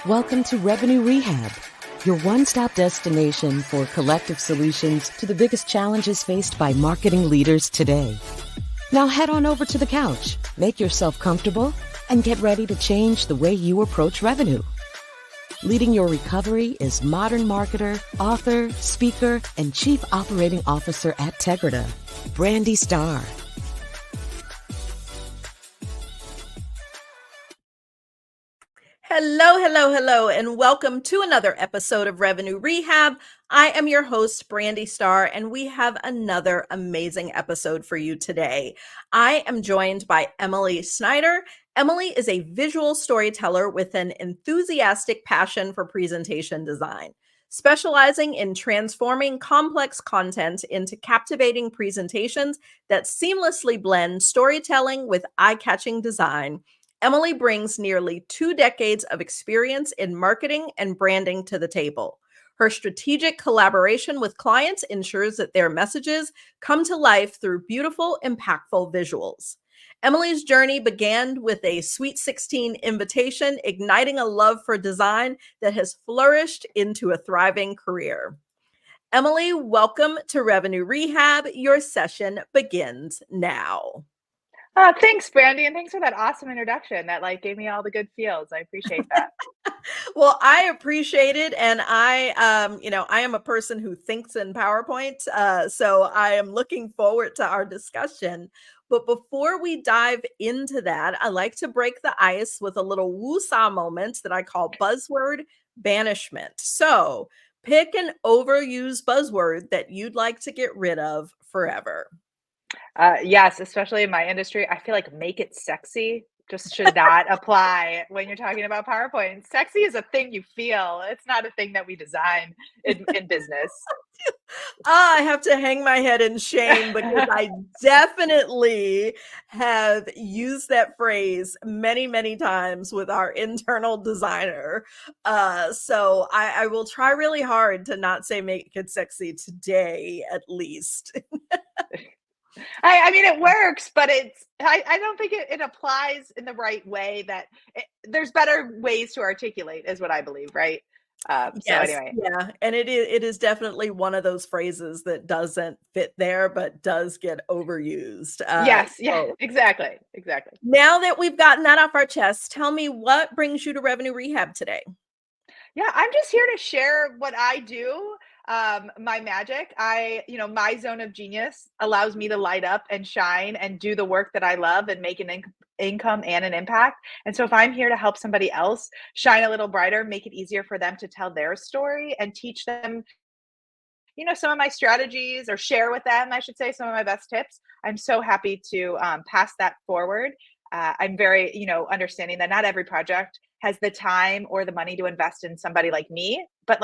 Welcome to Revenue Rehab, your one-stop destination for collective solutions to the biggest challenges faced by marketing leaders today. Now head on over to the couch, make yourself comfortable, and get ready to change the way you approach revenue. Leading your recovery is modern marketer, author, speaker, and chief operating officer at Tegrita, Brandi Starr. Hello, and welcome to another episode of Revenue Rehab. I am your host, Brandi Starr, and we have another amazing episode for you today. I am joined by Emily Schneider. Emily is a visual storyteller with an enthusiastic passion for presentation design, specializing in transforming complex content into captivating presentations that seamlessly blend storytelling with eye-catching design. Emily brings nearly 2 decades of experience in marketing and branding to the table. Her strategic collaboration with clients ensures that their messages come to life through beautiful, impactful visuals. Emily's journey began with a Sweet 16 invitation, igniting a love for design that has flourished into a thriving career. Emily, welcome to Revenue Rehab. Your session begins now. Thanks, Brandi, and thanks for that awesome introduction. That gave me all the good feels. I appreciate that. Well, I appreciate it, and I am a person who thinks in PowerPoint, so I am looking forward to our discussion. But before we dive into that, I like to break the ice with a little woo-saw moment that I call buzzword banishment. So, pick an overused buzzword that you'd like to get rid of forever. Yes, especially in my industry, I feel like make it sexy just should not apply when you're talking about PowerPoint. Sexy is a thing you feel. It's not a thing that we design in business. I have to hang my head in shame because I definitely have used that phrase many, many times with our internal designer. So I will try really hard to not say make it sexy today, at least. I mean, it works, but I don't think it applies in the right way. There's better ways to articulate, is what I believe, right? Yes, Anyway. yeah, and it is definitely one of those phrases that doesn't fit there, but does get overused. Yes, yeah, So exactly. now that we've gotten that off our chest, tell me what brings you to Revenue Rehab today? Yeah, I'm just here to share what I do, my magic. My zone of genius allows me to light up and shine and do the work that I love and make an income and an impact. And so if I'm here to help somebody else shine a little brighter, make it easier for them to tell their story and teach them, some of my strategies, or share with them, I should say, some of my best tips, I'm so happy to pass that forward. I'm very, understanding that not every project has the time or the money to invest in somebody like me, but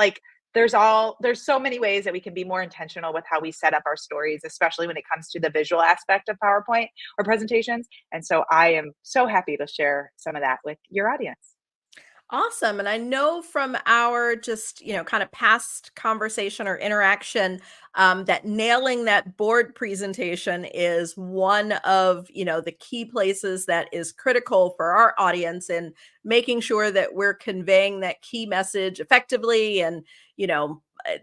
there's so many ways that we can be more intentional with how we set up our stories, especially when it comes to the visual aspect of PowerPoint or presentations. And so I am so happy to share some of that with your audience. Awesome. And I know from our just, kind of past conversation or interaction, that nailing that board presentation is one of, the key places that is critical for our audience in making sure that we're conveying that key message effectively and,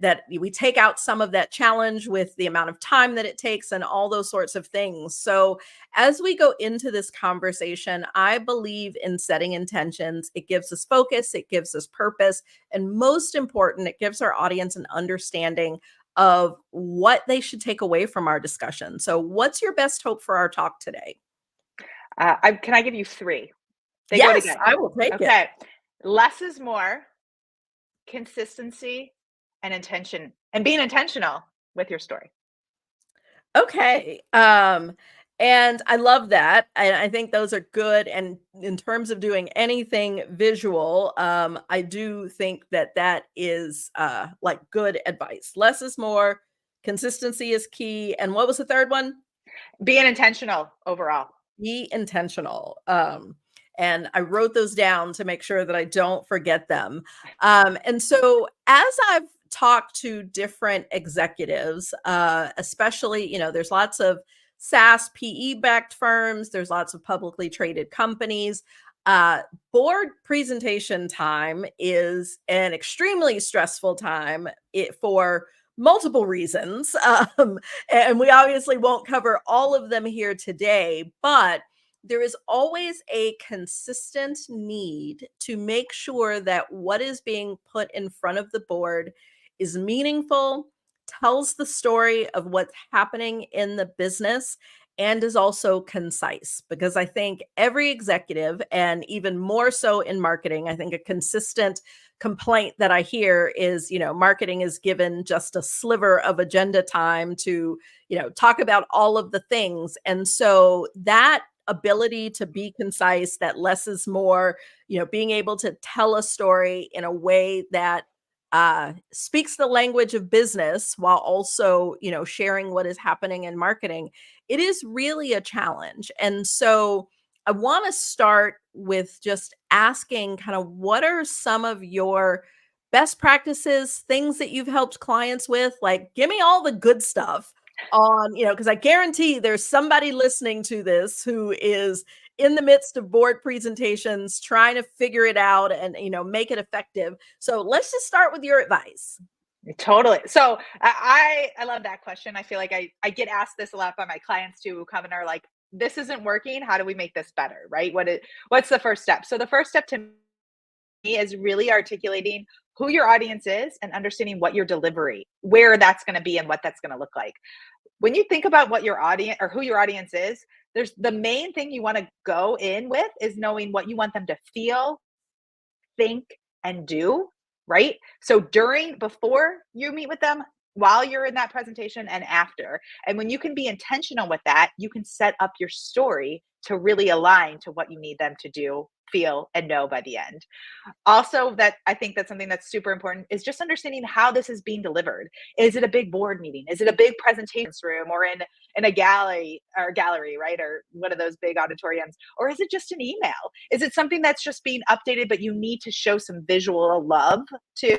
that we take out some of that challenge with the amount of time that it takes and all those sorts of things. So as we go into this conversation, I believe in setting intentions. It gives us focus, it gives us purpose, and most important, it gives our audience an understanding of what they should take away from our discussion. So what's your best hope for our talk today? Can I give you 3? They Yes, go together. I will take it. Okay. Less is more, consistency, and intention, and being intentional with your story. Okay. And I love that. And I think those are good. And in terms of doing anything visual, I do think that is good advice. Less is more, consistency is key. And what was the third one? Being intentional overall. Be intentional. And I wrote those down to make sure that I don't forget them. And so as I've talked to different executives, especially, there's lots of SaaS PE backed firms, there's lots of publicly traded companies. Board presentation time is an extremely stressful time for multiple reasons. And we obviously won't cover all of them here today, but there is always a consistent need to make sure that what is being put in front of the board is meaningful, tells the story of what's happening in the business, and is also concise, because I think every executive, and even more so in marketing, I think a consistent complaint that I hear is, marketing is given just a sliver of agenda time to, talk about all of the things. And so that ability to be concise, that less is more, being able to tell a story in a way that speaks the language of business while also, sharing what is happening in marketing, it is really a challenge. And so I want to start with just asking kind of what are some of your best practices, things that you've helped clients with? Like, give me all the good stuff on, because I guarantee there's somebody listening to this who is in the midst of board presentations, trying to figure it out and, make it effective. So let's just start with your advice. Totally. So I love that question. I feel like I get asked this a lot by my clients too, who come and are like, this isn't working. How do we make this better? Right? What's the first step? So the first step to me is really articulating who your audience is and understanding what your delivery, where that's going to be and what that's going to look like. When you think about what your audience or who your audience is, there's the main thing you want to go in with is knowing what you want them to feel, think, and do, right? So before you meet with them, while you're in that presentation, and after. And when you can be intentional with that, you can set up your story to really align to what you need them to do, feel, and know by the end. Also, that I think that's something that's super important is just understanding how this is being delivered. Is it a big board meeting? Is it a big presentation room, or in a gallery, right? Or one of those big auditoriums? Or is it just an email? Is it something that's just being updated, but you need to show some visual love to,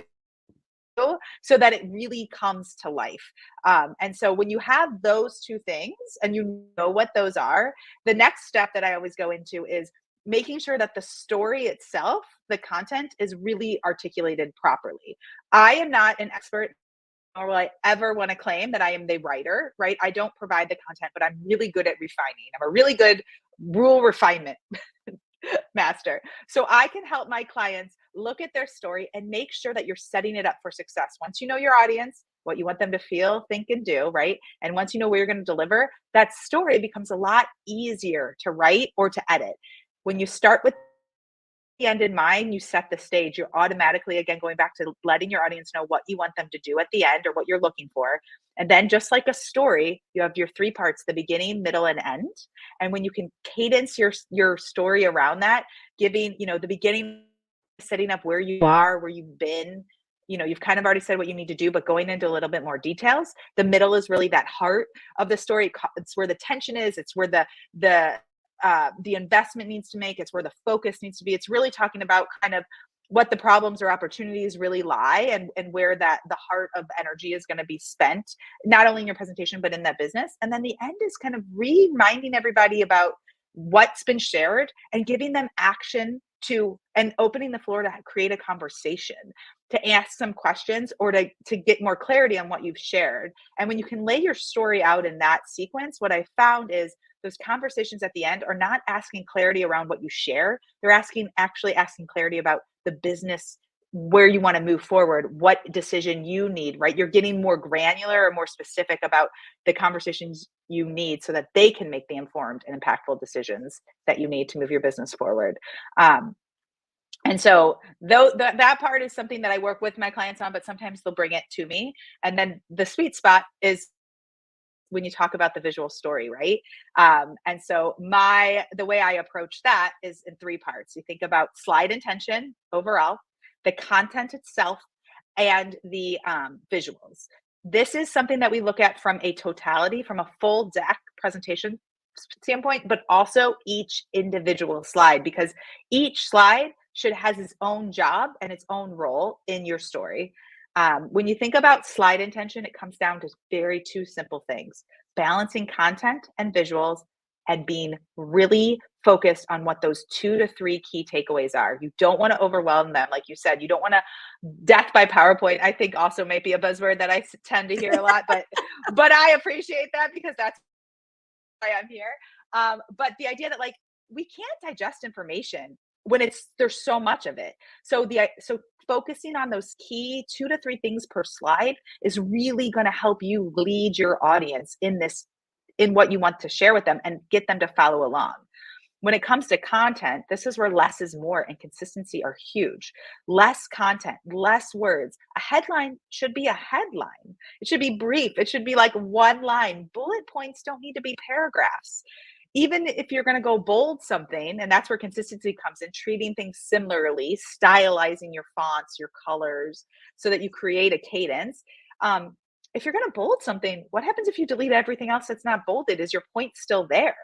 so that it really comes to life? And so when you have those two things and you know what those are, the next step that I always go into is making sure that the story itself, the content, is really articulated properly. I am not an expert, nor will I ever want to claim that I am the writer, right? I don't provide the content, but I'm really good at refining. I'm a really good rule refinement master. So I can help my clients look at their story and make sure that you're setting it up for success. Once you know your audience, what you want them to feel, think, and do, right? And once you know where you're going to deliver, that story becomes a lot easier to write or to edit. When you start with the end in mind, you set the stage. You're automatically, again, going back to letting your audience know what you want them to do at the end or what you're looking for. And then just like a story, you have your three parts: the beginning, middle, and end. And when you can cadence your story around that, giving, the beginning, setting up where you are, where you've been, you've kind of already said what you need to do, but going into a little bit more details. The middle is really that heart of the story. It's where the tension is. It's where the investment needs to make. It's where the focus needs to be. It's really talking about kind of what the problems or opportunities really lie, and where the heart of energy is going to be spent, not only in your presentation, but in that business. And then the end is kind of reminding everybody about what's been shared and giving them action and opening the floor to create a conversation, to ask some questions, or to get more clarity on what you've shared. And when you can lay your story out in that sequence, what I found is those conversations at the end are not asking clarity around what you share. They're actually asking clarity about the business, where you want to move forward, what decision you need, right? You're getting more granular or more specific about the conversations you need so that they can make the informed and impactful decisions that you need to move your business forward. And so that part is something that I work with my clients on, but sometimes they'll bring it to me. And then the sweet spot is when you talk about the visual story, right? And so the way I approach that is in three parts. You think about slide intention overall, the content itself, and the visuals. This is something that we look at from a totality, from a full deck presentation standpoint, but also each individual slide, because each slide has its own job and its own role in your story. When you think about slide intention, it comes down to two simple things: balancing content and visuals, and being really focused on what those 2 to 3 key takeaways are. You don't want to overwhelm them. Like you said, you don't want to death by PowerPoint, I think also might be a buzzword that I tend to hear a lot, but I appreciate that because that's why I'm here. But the idea that like we can't digest information when there's so much of it. So focusing on those key 2 to 3 things per slide is really going to help you lead your audience in what you want to share with them and get them to follow along. When it comes to content, this is where less is more and consistency are huge. Less content, less words. A headline should be a headline. It should be brief. It should be like one line. Bullet points don't need to be paragraphs. Even if you're going to go bold something, and that's where consistency comes in, treating things similarly, stylizing your fonts, your colors, so that you create a cadence. If you're going to bold something, what happens if you delete everything else that's not bolded? Is your point still there?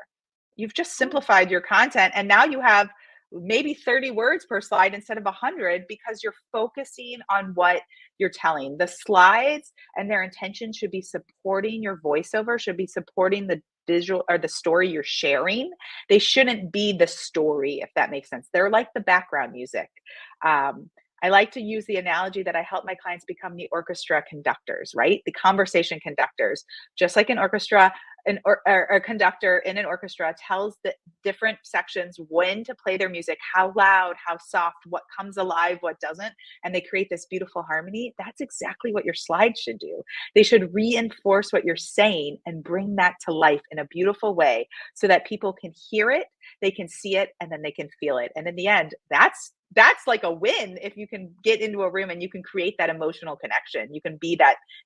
You've just simplified your content, and now you have maybe 30 words per slide instead of 100 because you're focusing on what you're telling. The slides and their intention should be supporting your voiceover, should be supporting the visual or the story you're sharing. They shouldn't be the story, if that makes sense. They're like the background music. I like to use the analogy that I help my clients become the orchestra conductors, right? The conversation conductors. Just like an orchestra, or a conductor in an orchestra tells the different sections when to play their music, how loud, how soft, what comes alive, what doesn't, and they create this beautiful harmony. That's exactly what your slides should do. They should reinforce what you're saying and bring that to life in a beautiful way so that people can hear it, they can see it, and then they can feel it. And in the end, that's like a win if you can get into a room and you can create that emotional connection. You can be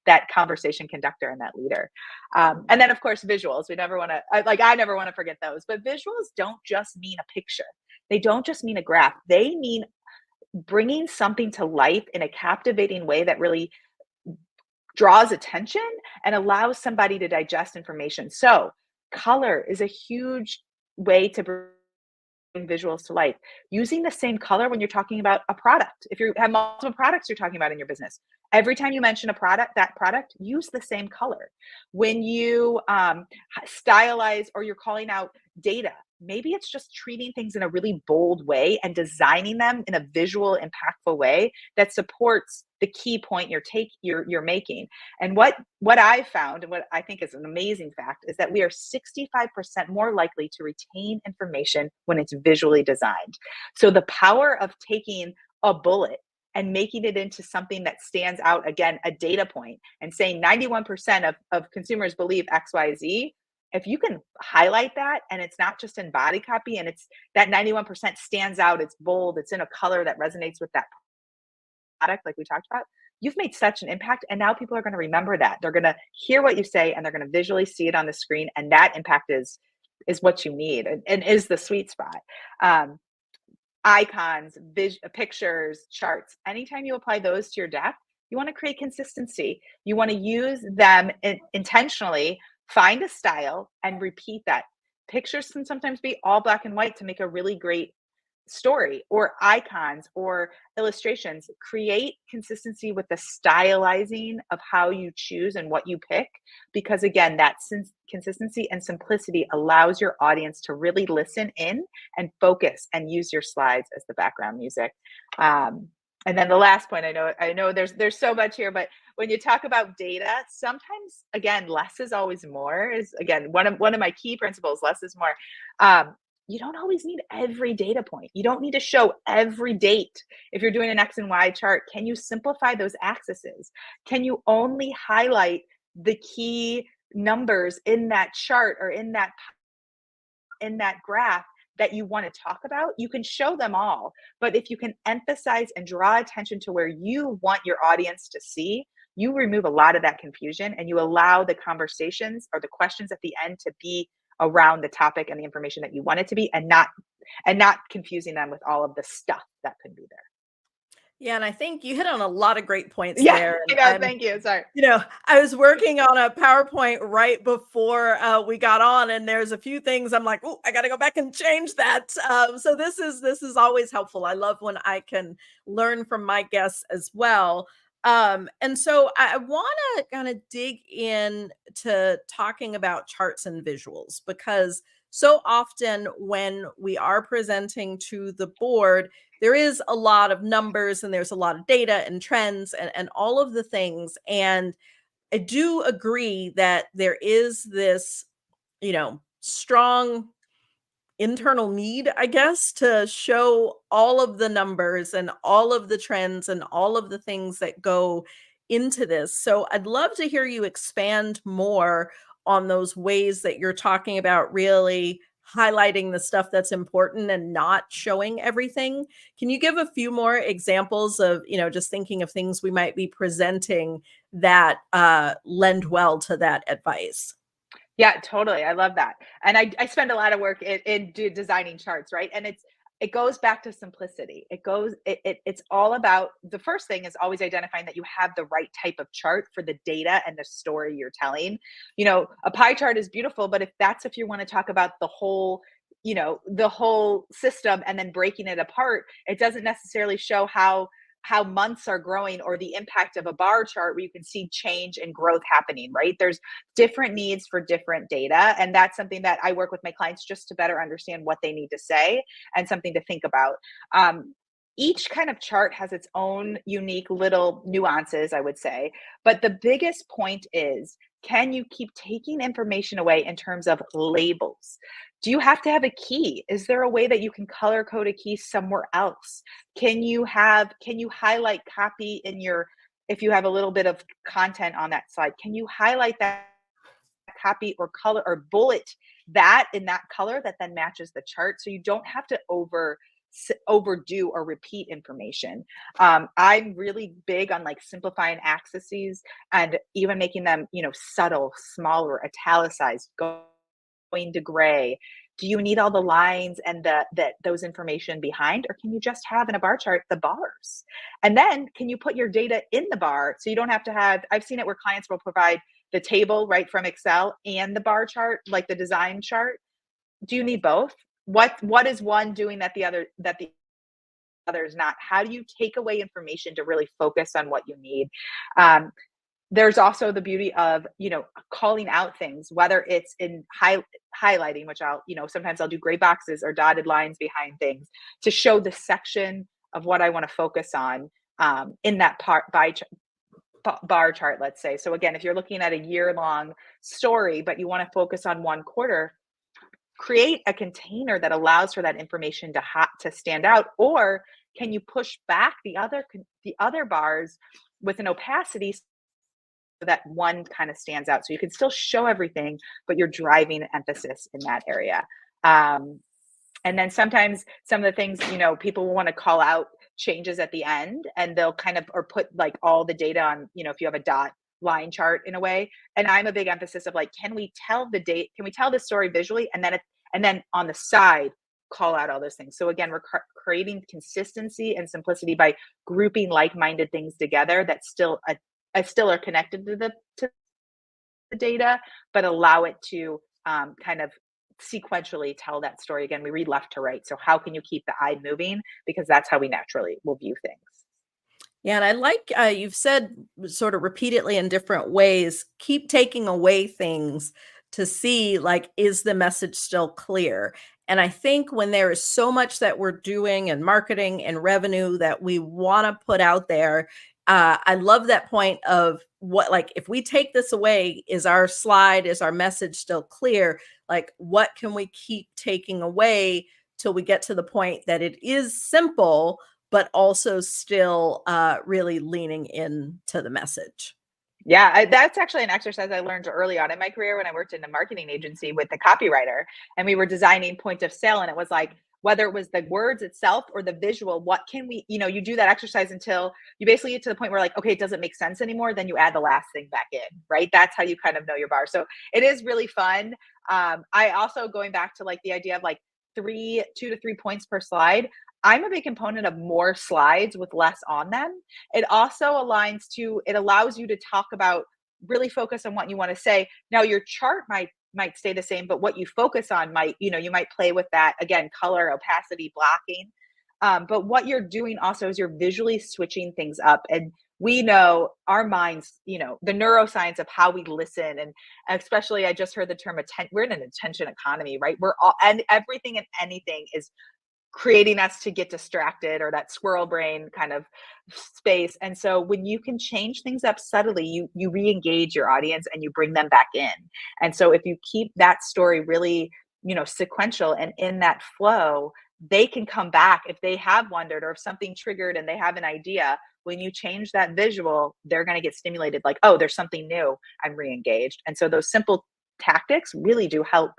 that conversation conductor and that leader. And then of course, visuals. I never want to forget those, but visuals don't just mean a picture. They don't just mean a graph. They mean bringing something to life in a captivating way that really draws attention and allows somebody to digest information. So color is a huge way to bring visuals to life. Using the same color when you're talking about a product. If you have multiple products you're talking about in your business, every time you mention that product, use the same color. When you stylize or you're calling out data, maybe it's just treating things in a really bold way and designing them in a visual, impactful way that supports the key point you're making. And what I found, and what I think is an amazing fact, is that we are 65% more likely to retain information when it's visually designed. So the power of taking a bullet and making it into something that stands out, again, a data point, and saying 91% of consumers believe XYZ, if you can highlight that and it's not just in body copy and it's that 91% stands out, it's bold, it's in a color that resonates with that product like we talked about, you've made such an impact. And now people are going to remember that. They're going to hear what you say and they're going to visually see it on the screen. And that impact is what you need and is the sweet spot. Icons, pictures, charts, anytime you apply those to your deck, you want to create consistency. You want to use them intentionally, find a style and repeat that. Pictures can sometimes be all black and white to make a really great story, or icons or illustrations. Create consistency with the stylizing of how you choose and what you pick, because again, that consistency and simplicity allows your audience to really listen in and focus and use your slides as the background music. And then the last point, I know there's so much here, but when you talk about data, sometimes again, less is always more is again one of my key principles. Less is more. You don't always need every data point. You don't need to show every date. If you're doing an X and Y chart, can you simplify those axes? Can you only highlight the key numbers in that chart or in that graph that you want to talk about? You can show them all, but if you can emphasize and draw attention to where you want your audience to see, you remove a lot of that confusion and you allow the conversations or the questions at the end to be around the topic and the information that you want it to be, and not confusing them with all of the stuff that could be there. Yeah, and I think you hit on a lot of great points Yeah, there. I know, thank you. Sorry. I was working on a PowerPoint right before we got on, and there's a few things I'm like, oh, I got to go back and change that. So this is always helpful. I love when I can learn from my guests as well. And so I want to kind of dig in to talking about charts and visuals, because so often when we are presenting to the board, there is a lot of numbers and there's a lot of data and trends and all of the things. And I do agree that there is this, strong internal need, I guess, to show all of the numbers and all of the trends and all of the things that go into this. So I'd love to hear you expand more on those ways that you're talking about really highlighting the stuff that's important and not showing everything. Can you give a few more examples of, just thinking of things we might be presenting that lend well to that advice? Yeah, totally. I love that. And I spend a lot of work in designing charts, right? And it goes back to simplicity. It's all about, the first thing is always identifying that you have the right type of chart for the data and the story you're telling. A pie chart is beautiful, but if you want to talk about the whole, the whole system and then breaking it apart, it doesn't necessarily show how months are growing, or the impact of a bar chart where you can see change and growth happening, right? There's different needs for different data. And that's something that I work with my clients just to better understand what they need to say and something to think about. Each kind of chart has its own unique little nuances, I would say. But the biggest point is, can you keep taking information away in terms of labels? Do you have to have a key? Is there a way that you can color code a key somewhere else? Can you highlight copy if you have a little bit of content on that slide, can you highlight that copy or color or bullet that in that color that then matches the chart, so you don't have to overdo or repeat information. I'm really big on like simplifying axes and even making them, subtle, smaller, italicized, going to gray. Do you need all the lines and those information behind, or can you just have in a bar chart the bars? And then can you put your data in the bar, so you don't have to have, I've seen it where clients will provide the table right from Excel and the bar chart, like the design chart. Do you need both? What is one doing that the other is not? How do you take away information to really focus on what you need? There's also the beauty of, calling out things, whether it's in highlighting, which sometimes I'll do gray boxes or dotted lines behind things to show the section of what I want to focus on in that bar chart, let's say. So again, if you're looking at a year-long story, but you want to focus on one quarter, create a container that allows for that information to stand out. Or can you push back the other bars with an opacity so that one kind of stands out, so you can still show everything, but you're driving emphasis in that area. And then sometimes some of the things, people will want to call out changes at the end, and they'll kind of, or put like all the data on, if you have a dot line chart in a way. And I'm a big emphasis of like, can we tell the story visually, and then on the side call out all those things. So again, we're creating consistency and simplicity by grouping like-minded things together that still are connected to the data, but allow it to kind of sequentially tell that story. Again, we read left to right. So how can you keep the eye moving? Because that's how we naturally will view things. Yeah, and I like you've said sort of repeatedly in different ways, keep taking away things to see, like, is the message still clear? And I think when there is so much that we're doing in marketing and revenue that we want to put out there, I love that point of what, like, if we take this away, is our message still clear? Like, what can we keep taking away till we get to the point that it is simple, but also still really leaning into the message? Yeah, that's actually an exercise I learned early on in my career when I worked in a marketing agency with the copywriter, and we were designing point of sale. And it was like, whether it was the words itself or the visual, what can we, you do that exercise until you basically get to the point where like, okay, it doesn't make sense anymore. Then you add the last thing back in, right? That's how you kind of know your bar. So it is really fun. I also, going back to like the idea of like 2 to 3 points per slide, I'm a big component of more slides with less on them. It also it allows you to talk about, really focus on what you want to say. Now your chart might stay the same, but what you focus on might, you might play with that, again, color, opacity, blocking. But what you're doing also is you're visually switching things up. And we know our minds, the neuroscience of how we listen. And especially, I just heard the term we're in an attention economy, right? We're all, and everything and anything is creating us to get distracted, or that squirrel brain kind of space. And so when you can change things up subtly, you re-engage your audience and you bring them back in. And so if you keep that story really, sequential and in that flow, they can come back if they have wondered, or if something triggered and they have an idea. When you change that visual, they're going to get stimulated, like, oh, there's something new, I'm re-engaged. And so those simple tactics really do help,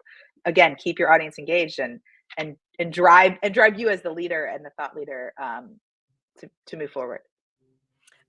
again, keep your audience engaged and drive you as the leader and the thought leader, to move forward.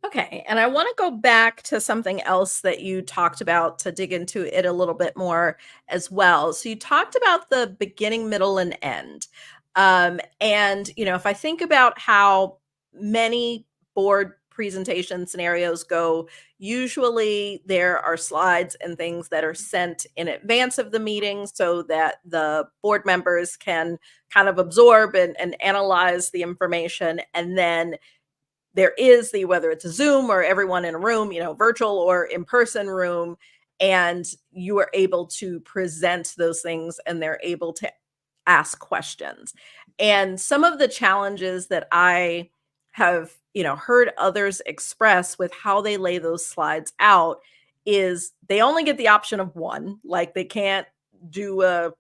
Okay. And I want to go back to something else that you talked about to dig into it a little bit more as well. So you talked about the beginning, middle, and end. And, if I think about how many board presentation scenarios go, usually there are slides and things that are sent in advance of the meeting so that the board members can kind of absorb and analyze the information. And then there is whether it's a Zoom or everyone in a room, virtual or in-person room, and you are able to present those things and they're able to ask questions. And some of the challenges that I have, heard others express with how they lay those slides out is they only get the option of one, like they can't do a,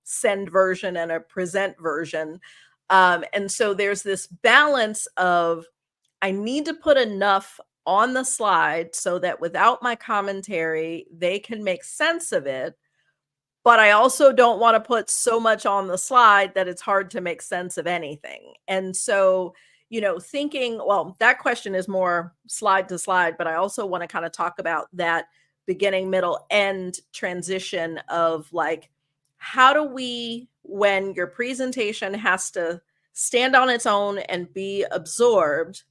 send version and a present version. And so there's this balance of, I need to put enough on the slide so that without my commentary, they can make sense of it. But I also don't want to put so much on the slide that it's hard to make sense of anything. And so, thinking, well, that question is more slide to slide, but I also want to kind of talk about that beginning, middle, end transition of like, how do we, when your presentation has to stand on its own and be absorbed,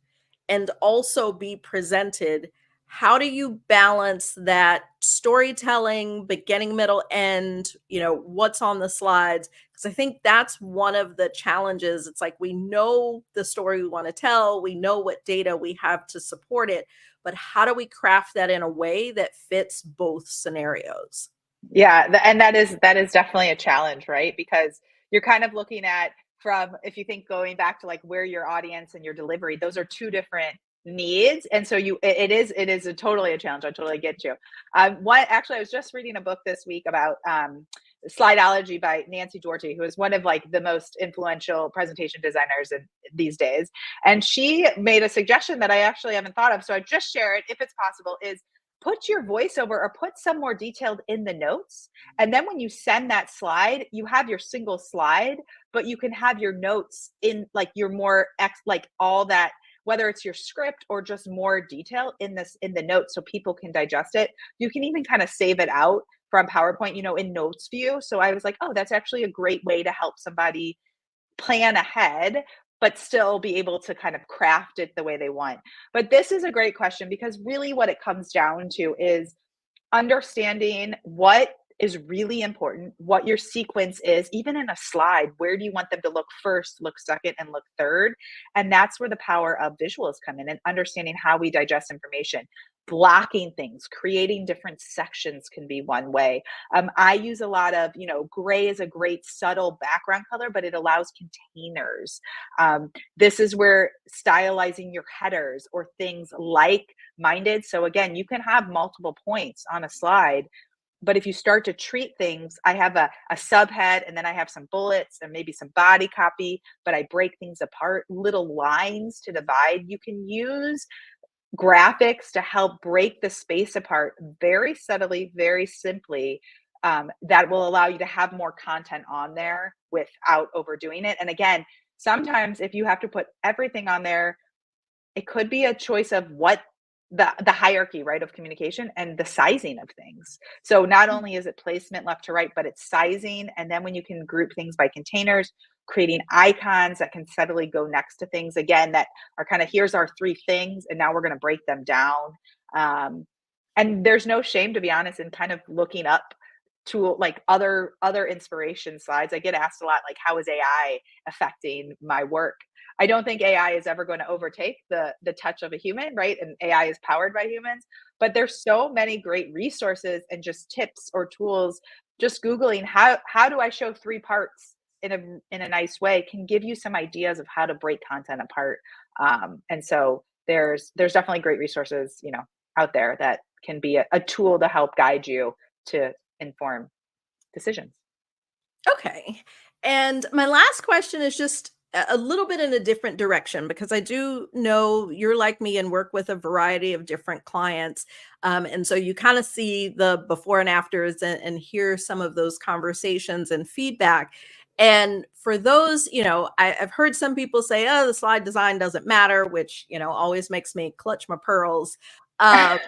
and also be presented, how do you balance that storytelling, beginning, middle, end, what's on the slides? Because I think that's one of the challenges. It's like, we know the story we want to tell, we know what data we have to support it, but how do we craft that in a way that fits both scenarios? Yeah, and that is definitely a challenge, right? Because you're kind of looking at, from, if you think going back to like where your audience and your delivery, those are two different needs. And so it is totally a challenge. I totally get you. Actually, I was just reading a book this week about Slideology by Nancy Duarte, who is one of like the most influential presentation designers these days. And she made a suggestion that I actually haven't thought of. So I just share it if it's possible, is put your voiceover or put some more detailed in the notes. And then when you send that slide, you have your single slide, but you can have your notes in like your more like all that, whether it's your script or just more detail in the notes so people can digest it. You can even kind of save it out from PowerPoint, in notes view. So I was like, oh, that's actually a great way to help somebody plan ahead, but still be able to kind of craft it the way they want. But this is a great question, because really what it comes down to is understanding what is really important, what your sequence is, even in a slide. Where do you want them to look first, look second, and look third? And that's where the power of visuals come in, and understanding how we digest information. Blocking things, creating different sections can be one way. I use a lot of, gray is a great subtle background color, but it allows containers. This is where stylizing your headers or things like minded. So again, you can have multiple points on a slide, but if you start to treat things, I have a subhead, and then I have some bullets and maybe some body copy, but I break things apart, little lines to divide. You can use graphics to help break the space apart very subtly, very simply. That will allow you to have more content on there without overdoing it. And again, sometimes if you have to put everything on there, it could be a choice of what the hierarchy, right, of communication and the sizing of things. So not only is it placement left to right, but it's sizing. And then when you can group things by containers, creating icons that can subtly go next to things, again, that are kind of, here's our three things, and now we're going to break them down. And there's no shame, to be honest, in kind of looking up to like other inspiration slides. I get asked a lot, like, how is AI affecting my work? I don't think AI is ever going to overtake the touch of a human, right? And AI is powered by humans, but there's so many great resources and just tips or tools. Just Googling how do I show 3 parts in a nice way can give you some ideas of how to break content apart. And so there's definitely great resources, out there that can be a tool to help guide you to inform decisions. Okay. And my last question is just a little bit in a different direction, because I do know you're like me and work with a variety of different clients. And so you kind of see the before and afters, and hear some of those conversations and feedback. And for those, I've heard some people say, oh, the slide design doesn't matter, which, always makes me clutch my pearls. Uh,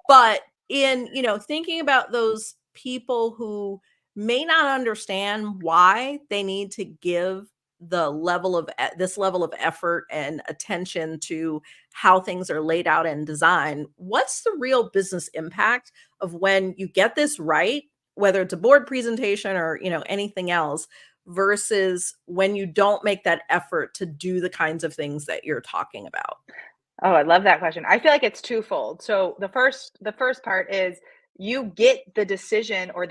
but in, thinking about those people who may not understand why they need to give this level of effort and attention to how things are laid out and designed, what's the real business impact of when you get this right, whether it's a board presentation or, anything else, versus when you don't make that effort to do the kinds of things that you're talking about? Oh, I love that question. I feel like it's twofold. So the first part is you get the decision, or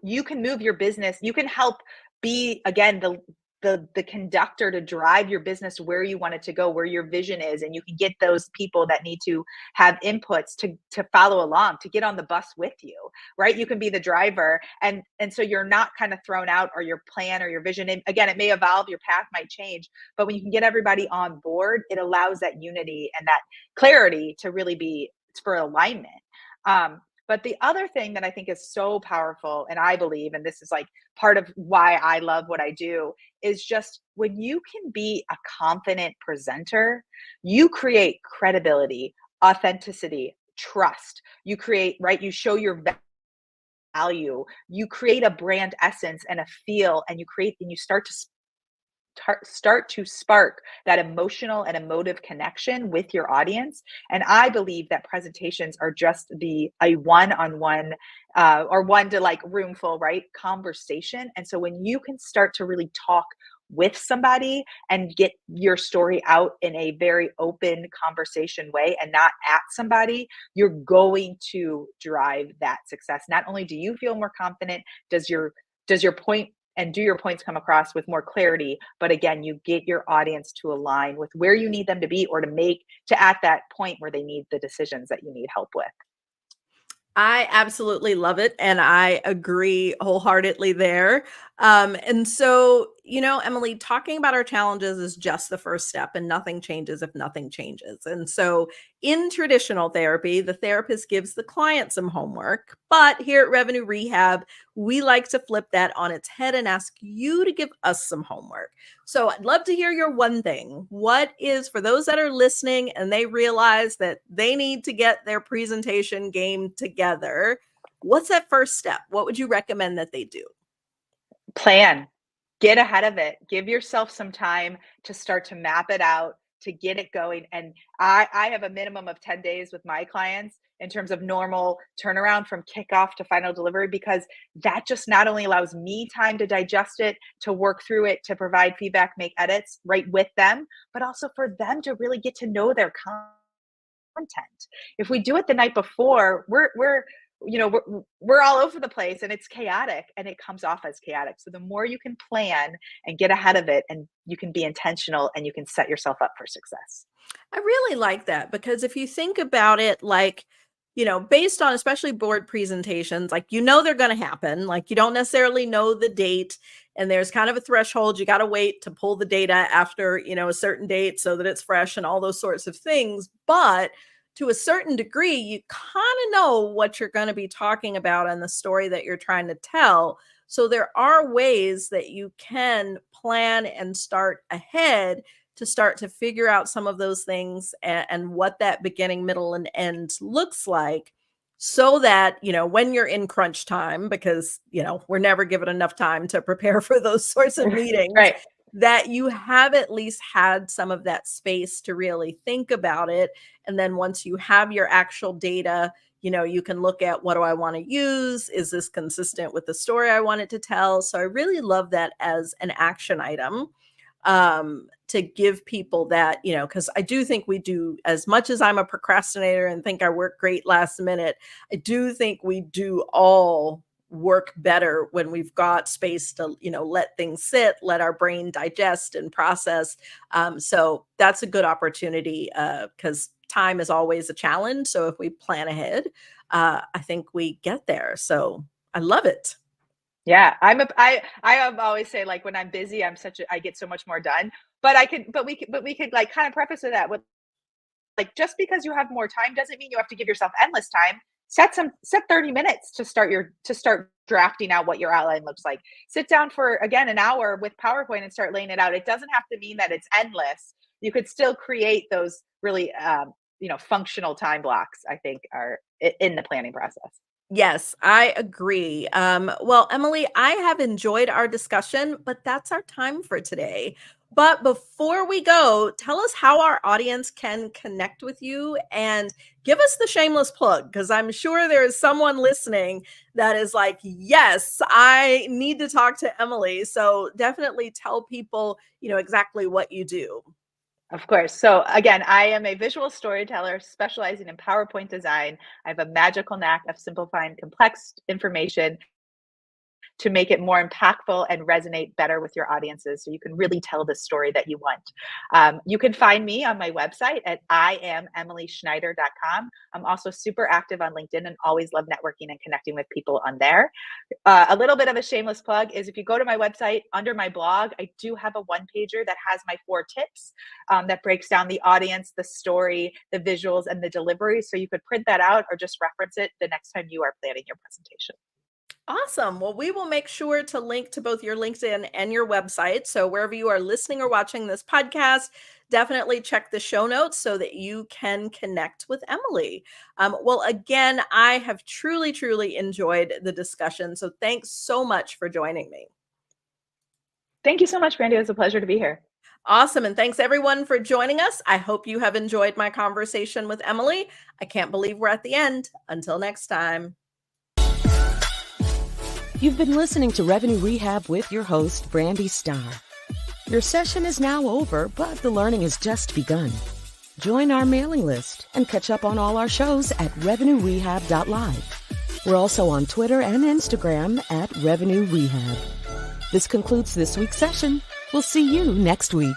you can move your business. You can help be, again, the conductor to drive your business where you want it to go, where your vision is, and you can get those people that need to have inputs to follow along, to get on the bus with you, right? You can be the driver, and so you're not kind of thrown out, or your plan or your vision. And again, it may evolve, your path might change, but when you can get everybody on board, it allows that unity and that clarity to really be, it's for alignment. But the other thing that I think is so powerful, and I believe, and this is like part of why I love what I do, is just when you can be a confident presenter, you create credibility, authenticity, trust. You create, right? You show your value. You create a brand essence and a feel, and you start to spark that emotional and emotive connection with your audience. And I believe that presentations are just a one-on-one, or one to like room full, right, conversation. And so when you can start to really talk with somebody and get your story out in a very open conversation way and not at somebody, you're going to drive that success. Not only do you feel more confident, does your point and do your points come across with more clarity, but again, you get your audience to align with where you need them to be, or to at that point where they need the decisions that you need help with. I absolutely love it, and I agree wholeheartedly there. And so, Emily, talking about our challenges is just the first step, and nothing changes if nothing changes. And so, in traditional therapy, the therapist gives the client some homework. But here at Revenue Rehab, we like to flip that on its head and ask you to give us some homework. So, I'd love to hear your one thing. What is, for those that are listening and they realize that they need to get their presentation game together, what's that first step? What would you recommend that they do? Plan, get ahead of it, give yourself some time to start to map it out, to get it going. And I have a minimum of 10 days with my clients in terms of normal turnaround from kickoff to final delivery, because that just not only allows me time to digest it, to work through it, to provide feedback, make edits right with them, but also for them to really get to know their content. If we do it the night before, we're all over the place, and it's chaotic, and it comes off as chaotic. So the more you can plan and get ahead of it, and you can be intentional, and you can set yourself up for success. I really like that, because if you think about it, like, based on especially board presentations, like, they're going to happen. Like, you don't necessarily know the date, and there's kind of a threshold. You got to wait to pull the data after, a certain date so that it's fresh and all those sorts of things. But to a certain degree, you kind of know what you're going to be talking about and the story that you're trying to tell. So there are ways that you can plan and start ahead to start to figure out some of those things, and what that beginning, middle, and end looks like, so that, when you're in crunch time, because, we're never given enough time to prepare for those sorts of meetings, Right. that you have at least had some of that space to really think about it. And then once you have your actual data, you can look at, what do I want to use? Is this consistent with the story I wanted to tell? So I really love that as an action item. to give people that, because I do think we do, as much as I'm a procrastinator and think I work great last minute, I do think we do all work better when we've got space to, let things sit, let our brain digest and process. So that's a good opportunity because time is always a challenge. So if we plan ahead, I think we get there. So I love it. Yeah, I have always say, like, when I'm busy, I get so much more done. But we could like kind of preface that with, like, just because you have more time doesn't mean you have to give yourself endless time. Set 30 minutes to start drafting out what your outline looks like. Sit down for, again, an hour with PowerPoint and start laying it out. It doesn't have to mean that it's endless. You could still create those really functional time blocks, I think, are in the planning process. Yes, I agree. Well, Emily, I have enjoyed our discussion, but that's our time for today. But before we go, tell us how our audience can connect with you and give us the shameless plug, because I'm sure there is someone listening that is like, yes, I need to talk to Emily. So definitely tell people, exactly what you do. Of course. So again, I am a visual storyteller specializing in PowerPoint design. I have a magical knack of simplifying complex information to make it more impactful and resonate better with your audiences so you can really tell the story that you want. You can find me on my website at IamEmilySchneider.com. I'm also super active on LinkedIn and always love networking and connecting with people on there. A little bit of a shameless plug is, if you go to my website, under my blog, I do have a one-pager that has my 4 tips that breaks down the audience, the story, the visuals, and the delivery. So you could print that out or just reference it the next time you are planning your presentation. Awesome. Well, we will make sure to link to both your LinkedIn and your website. So wherever you are listening or watching this podcast, definitely check the show notes so that you can connect with Emily. Well, again, I have truly, truly enjoyed the discussion. So thanks so much for joining me. Thank you so much, Brandi. It was a pleasure to be here. Awesome. And thanks everyone for joining us. I hope you have enjoyed my conversation with Emily. I can't believe we're at the end. Until next time. You've been listening to Revenue Rehab with your host, Brandi Starr. Your session is now over, but the learning has just begun. Join our mailing list and catch up on all our shows at revenuerehab.live. We're also on Twitter and Instagram at Revenue Rehab. This concludes this week's session. We'll see you next week.